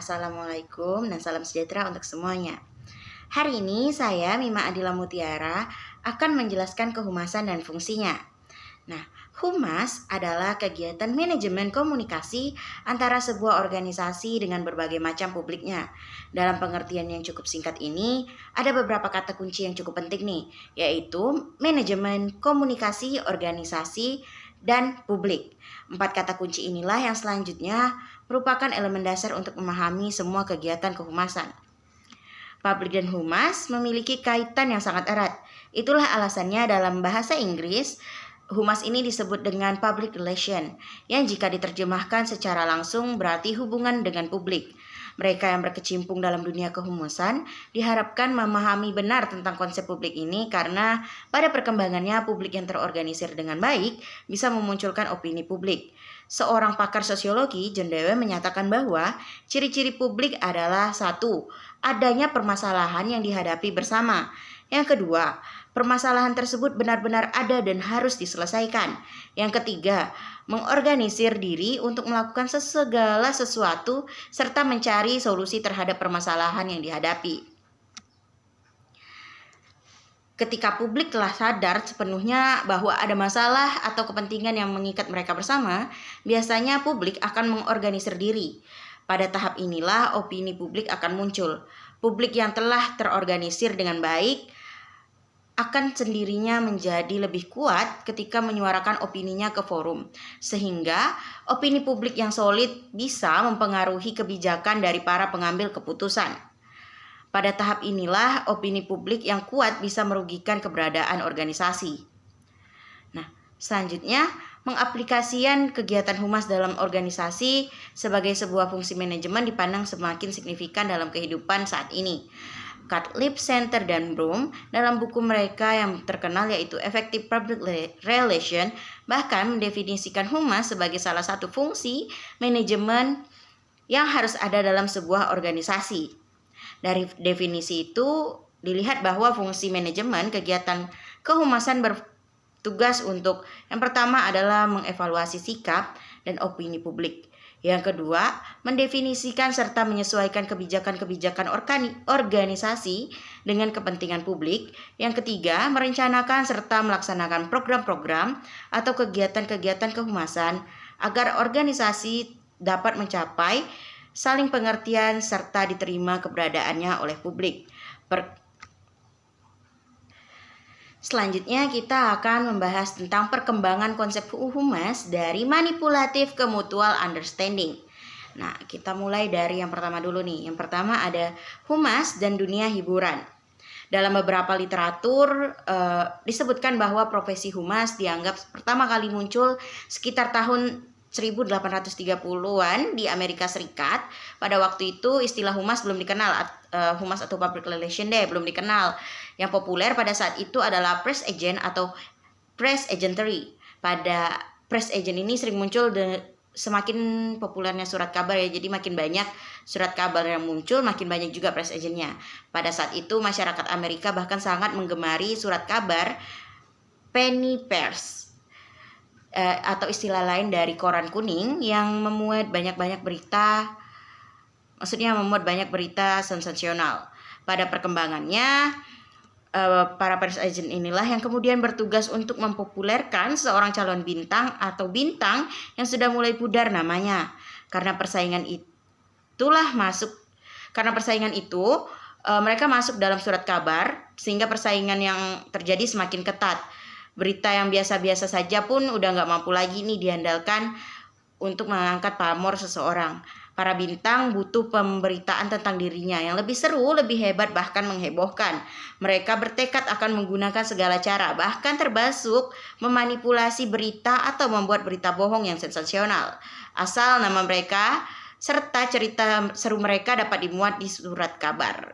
Assalamualaikum dan salam sejahtera untuk semuanya. Hari ini saya, Mima Adila Mutiara, akan menjelaskan kehumasan dan fungsinya. Nah, humas adalah kegiatan manajemen komunikasi antara sebuah organisasi dengan berbagai macam publiknya. Dalam pengertian yang cukup singkat ini, ada beberapa kata kunci yang cukup penting nih, yaitu manajemen komunikasi organisasi dan publik. 4 kata kunci inilah yang selanjutnya merupakan elemen dasar untuk memahami semua kegiatan kehumasan. Publik dan humas memiliki kaitan yang sangat erat. Itulah alasannya dalam bahasa Inggris, humas ini disebut dengan public relation, yang jika diterjemahkan secara langsung berarti hubungan dengan publik. Mereka yang berkecimpung dalam dunia kehumasan diharapkan memahami benar tentang konsep publik ini karena pada perkembangannya publik yang terorganisir dengan baik bisa memunculkan opini publik. Seorang pakar sosiologi, John Dewey, menyatakan bahwa ciri-ciri publik adalah 1. Adanya permasalahan yang dihadapi bersama. Yang kedua, permasalahan tersebut benar-benar ada dan harus diselesaikan. Yang ketiga, mengorganisir diri untuk melakukan segala sesuatu serta mencari solusi terhadap permasalahan yang dihadapi. Ketika publik telah sadar sepenuhnya bahwa ada masalah atau kepentingan yang mengikat mereka bersama, biasanya publik akan mengorganisir diri. Pada tahap inilah opini publik akan muncul. Publik yang telah terorganisir dengan baik akan sendirinya menjadi lebih kuat ketika menyuarakan opininya ke forum, sehingga opini publik yang solid bisa mempengaruhi kebijakan dari para pengambil keputusan. Pada tahap inilah opini publik yang kuat bisa merugikan keberadaan organisasi. Nah, selanjutnya mengaplikasikan kegiatan humas dalam organisasi sebagai sebuah fungsi manajemen dipandang semakin signifikan dalam kehidupan saat ini. Cutlip, Center, dan Broom dalam buku mereka yang terkenal yaitu Effective Public Relation bahkan mendefinisikan humas sebagai salah satu fungsi manajemen yang harus ada dalam sebuah organisasi. Dari definisi itu dilihat bahwa fungsi manajemen kegiatan kehumasan bertugas untuk yang pertama adalah mengevaluasi sikap dan opini publik. Yang kedua, mendefinisikan serta menyesuaikan kebijakan-kebijakan organisasi dengan kepentingan publik. Yang ketiga, merencanakan serta melaksanakan program-program atau kegiatan-kegiatan kehumasan agar organisasi dapat mencapai saling pengertian serta diterima keberadaannya oleh publik. Selanjutnya kita akan membahas tentang perkembangan konsep humas dari manipulatif ke mutual understanding. Nah, kita mulai dari yang pertama dulu nih. Yang pertama ada humas dan dunia hiburan. Dalam beberapa literatur disebutkan bahwa profesi humas dianggap pertama kali muncul sekitar tahun 1830-an di Amerika Serikat. Pada waktu itu istilah humas belum dikenal, humas atau public relation belum dikenal. Yang populer pada saat itu adalah press agent atau press agentry. Pada press agent ini sering muncul semakin populernya surat kabar ya, jadi makin banyak surat kabar yang muncul, makin banyak juga press agentnya. Pada saat itu masyarakat Amerika bahkan sangat menggemari surat kabar penny pairs. Atau istilah lain dari koran kuning yang memuat banyak-banyak berita, maksudnya memuat banyak berita sensasional. Pada perkembangannya, para press agent inilah yang kemudian bertugas untuk mempopulerkan seorang calon bintang atau bintang yang sudah mulai pudar namanya. Karena persaingan itu mereka masuk dalam surat kabar sehingga persaingan yang terjadi semakin ketat. Berita yang biasa-biasa saja pun udah gak mampu lagi nih diandalkan untuk mengangkat pamor seseorang. Para bintang butuh pemberitaan tentang dirinya yang lebih seru, lebih hebat, bahkan menghebohkan. Mereka bertekad akan menggunakan segala cara, bahkan termasuk memanipulasi berita atau membuat berita bohong yang sensasional. Asal nama mereka serta cerita seru mereka dapat dimuat di surat kabar.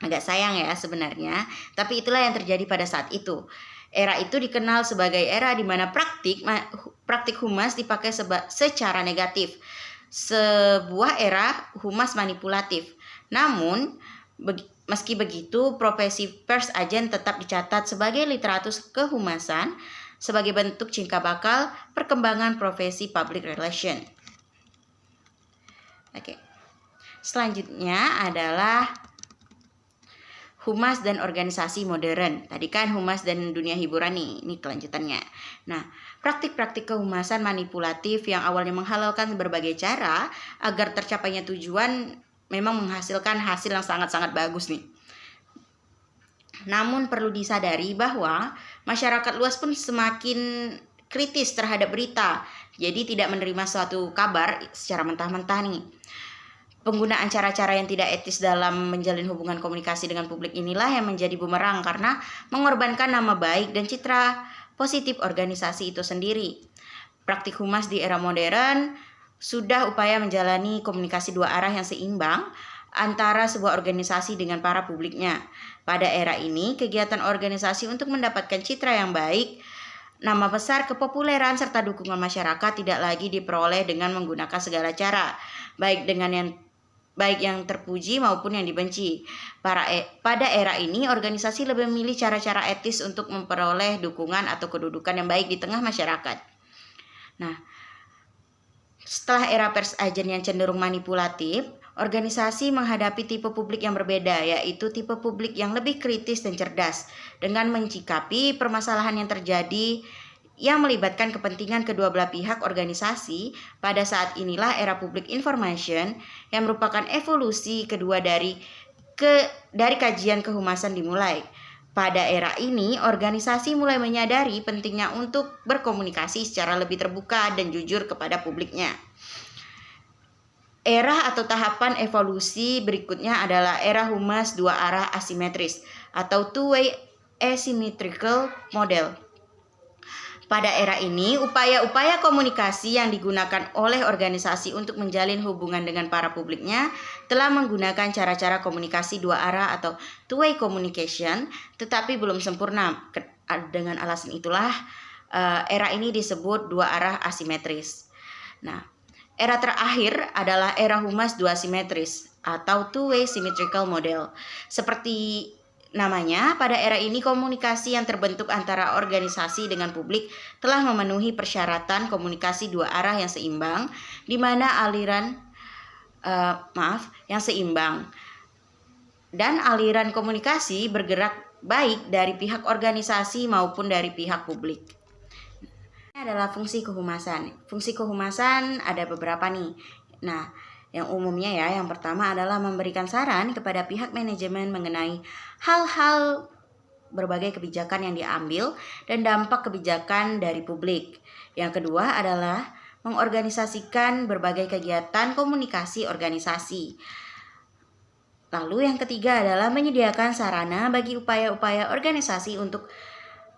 Agak sayang ya sebenarnya, tapi itulah yang terjadi pada saat itu. Era itu dikenal sebagai era di mana praktik humas dipakai secara negatif. Sebuah era humas manipulatif. Namun, meski begitu, profesi pers agent tetap dicatat sebagai literatur kehumasan sebagai bentuk cikal bakal perkembangan profesi public relation. Oke. Selanjutnya adalah humas dan organisasi modern. Tadi kan humas dan dunia hiburan nih, ini kelanjutannya. Nah, praktik-praktik kehumasan manipulatif yang awalnya menghalalkan berbagai cara agar tercapainya tujuan memang menghasilkan hasil yang sangat-sangat bagus nih. Namun perlu disadari bahwa masyarakat luas pun semakin kritis terhadap berita. Jadi tidak menerima suatu kabar secara mentah-mentah nih. Penggunaan cara-cara yang tidak etis dalam menjalin hubungan komunikasi dengan publik inilah yang menjadi bumerang karena mengorbankan nama baik dan citra positif organisasi itu sendiri. Praktik humas di era modern sudah upaya menjalani komunikasi dua arah yang seimbang antara sebuah organisasi dengan para publiknya. Pada era ini, kegiatan organisasi untuk mendapatkan citra yang baik, nama besar, kepopuleran, serta dukungan masyarakat tidak lagi diperoleh dengan menggunakan segala cara, baik yang terpuji maupun yang dibenci. Pada era ini, organisasi lebih memilih cara-cara etis untuk memperoleh dukungan atau kedudukan yang baik di tengah masyarakat. Nah, setelah era pers agent yang cenderung manipulatif, organisasi menghadapi tipe publik yang berbeda, yaitu tipe publik yang lebih kritis dan cerdas dengan mencikapi permasalahan yang terjadi yang melibatkan kepentingan kedua belah pihak organisasi. Pada saat inilah era public information yang merupakan evolusi kedua dari kajian kehumasan dimulai. Pada era ini, organisasi mulai menyadari pentingnya untuk berkomunikasi secara lebih terbuka dan jujur kepada publiknya. Era atau tahapan evolusi berikutnya adalah era humas dua arah asimetris atau two-way asymmetrical model. Pada era ini, upaya-upaya komunikasi yang digunakan oleh organisasi untuk menjalin hubungan dengan para publiknya telah menggunakan cara-cara komunikasi dua arah atau two-way communication, tetapi belum sempurna. Dengan alasan itulah, era ini disebut dua arah asimetris. Nah, era terakhir adalah era humas dua simetris atau two-way symmetrical model. Seperti namanya, pada era ini komunikasi yang terbentuk antara organisasi dengan publik telah memenuhi persyaratan komunikasi dua arah yang seimbang, di mana aliran komunikasi bergerak baik dari pihak organisasi maupun dari pihak publik. Ini adalah fungsi kehumasan. Fungsi kehumasan ada beberapa nih. Nah, yang umumnya yang pertama adalah memberikan saran kepada pihak manajemen mengenai hal-hal berbagai kebijakan yang diambil dan dampak kebijakan dari publik. Yang kedua adalah mengorganisasikan berbagai kegiatan komunikasi organisasi. Lalu yang ketiga adalah menyediakan sarana bagi upaya-upaya organisasi untuk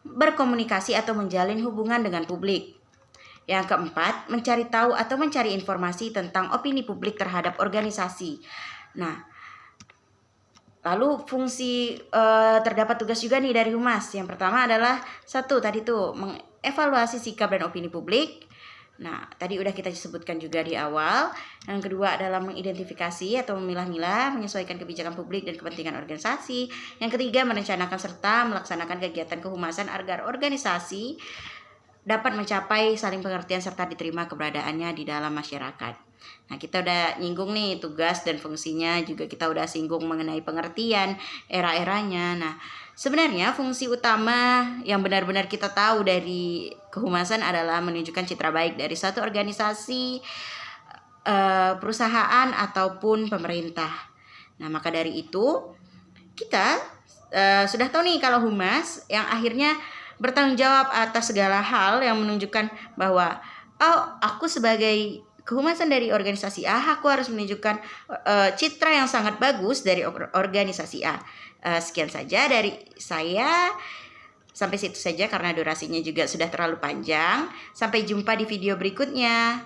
berkomunikasi atau menjalin hubungan dengan publik. Yang keempat, mencari tahu atau mencari informasi tentang opini publik terhadap organisasi. Nah, lalu fungsi terdapat tugas juga nih dari humas. Yang pertama adalah mengevaluasi sikap dan opini publik. Nah, tadi udah kita sebutkan juga di awal. Yang kedua adalah mengidentifikasi atau memilah-milah, menyesuaikan kebijakan publik dan kepentingan organisasi. Yang ketiga, merencanakan serta melaksanakan kegiatan kehumasan agar organisasi dapat mencapai saling pengertian serta diterima keberadaannya di dalam masyarakat. Nah, kita udah nyinggung nih tugas dan fungsinya, juga kita udah singgung mengenai pengertian, era-eranya. Nah, sebenarnya fungsi utama yang benar-benar kita tahu dari kehumasan adalah menunjukkan citra baik dari suatu organisasi, perusahaan ataupun pemerintah. Nah, maka dari itu kita sudah tahu nih kalau humas yang akhirnya bertanggung jawab atas segala hal yang menunjukkan bahwa aku sebagai kehumasan dari organisasi A, aku harus menunjukkan citra yang sangat bagus dari organisasi A. Sekian saja dari saya. Sampai situ saja karena durasinya juga sudah terlalu panjang. Sampai jumpa di video berikutnya.